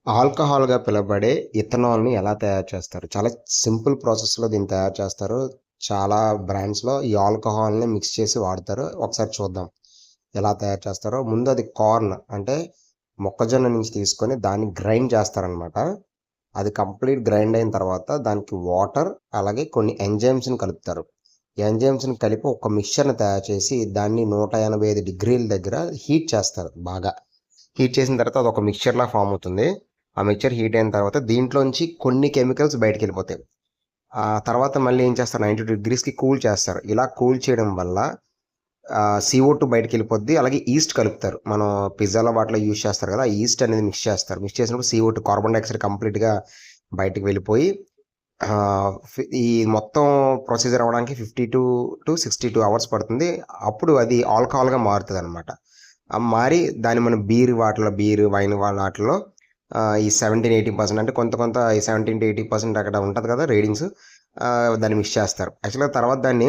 ఆల్కహాల్‌గా పిలవబడే ఇథనాల్‌ని ఎలా తయారు చేస్తారు? చాలా సింపుల్ ప్రాసెస్‌లో దీన్ని తయారు చేస్తారు. చాలా బ్రాండ్స్‌లో ఈ ఆల్కహాల్‌ని మిక్స్ చేసి వాడతారు. ఒకసారి చూద్దాం ఎలా తయారు చేస్తారో. ముందు అది కార్న్ అంటే మొక్కజొన్న నుంచి తీసుకొని దాన్ని గ్రైండ్ చేస్తారనమాట. అది కంప్లీట్ గ్రైండ్ అయిన తర్వాత దానికి వాటర్ అలాగే కొన్ని ఎంజైమ్స్‌ని కలుపుతారు. ఎంజైమ్స్‌ని కలిపి ఒక మిక్స్చర్‌ని తయారు చేసి దాన్ని 185 డిగ్రీల దగ్గర హీట్ చేస్తారు బాగా. హీట్ చేసిన తర్వాత అదొక మిక్స్చర్‌లా ఫార్మ్ అవుతుంది. ఆ మిక్స్చర్ హీట్ అయిన తర్వాత దీంట్లోంచి కొన్ని కెమికల్స్ బయటికెళ్ళిపోతాయి. ఆ తర్వాత మళ్ళీ ఏం చేస్తారు 90 డిగ్రీస్‌కి కూల్ చేస్తారు. ఇలా కూల్ చేయడం వల్ల CO2 బయటికెళ్ళిపోద్ది. అలాగే ఈస్ట్ కలుపుతారు. మనం పిజ్జాలో వాటిలో యూజ్ చేస్తారు కదా! ఆ ఈస్ట్ అనేది మిక్స్ చేస్తారు. మిక్స్ చేసినప్పుడు CO2 కార్బన్ డయాక్సైడ్ కంప్లీట్‌గా బయటికి వెళ్ళిపోయి ఈ మొత్తం ప్రొసీజర్ అవ్వడానికి 52-62 అవర్స్ పడుతుంది. అప్పుడు అది ఆల్కహాల్‌గా మారుతదనమాట. మారి దాన్ని మనం బీర్, వైన్ ఆటిల్లో ఈ 17, 18% అంటే కొంత కొంత ఈ 17-80% అక్కడ ఉంటది కదా! రీడింగ్స్. దాన్ని మిక్స్ చేస్తారు. యాక్చువల్‌గా తర్వాత దాన్ని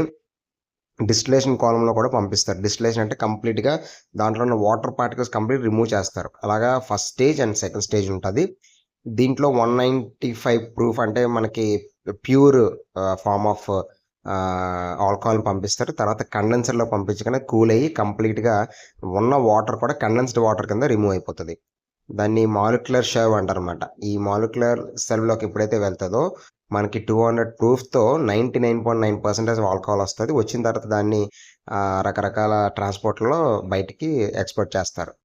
డిస్టిలేషన్ కాలమ్‌లో కూడా పంపిస్తారు. డిస్టిలేషన్ అంటే కంప్లీట్‌గా దాంట్లో ఉన్న వాటర్ పార్టికల్స్ కంప్లీట్ రిమూవ్ చేస్తారు. అలాగా first stage and second stage ఉంటది. దీంట్లో 195 ప్రూఫ్ అంటే మనకి ప్యూర్ ఫార్మ్ ఆఫ్ ఆల్కహాల్‌ని పంపిస్తారు. తర్వాత కండెన్సర్‌లో పంపించగానే కూల్ అయ్యి కంప్లీట్‌గా ఉన్న వాటర్ కూడా కండెన్స్డ్ వాటర్ కింద రిమూవ్ అయిపోతది. దాన్ని మాలిక్యులర్ షర్వ్ అంటారనమాట. ఈ మాలిక్యులర్ సెల్‌లోకి ఎప్పుడైతే వెళ్తదో మనకి 200 ప్రూఫ్‌తో 99.9% ఆల్కహాల్ వస్తది. వచ్చిన తర్వాత దాన్ని రకరకాల ట్రాన్స్‌పోర్ట్‌లో బయటికి ఎక్స్‌పోర్ట్ చేస్తారు.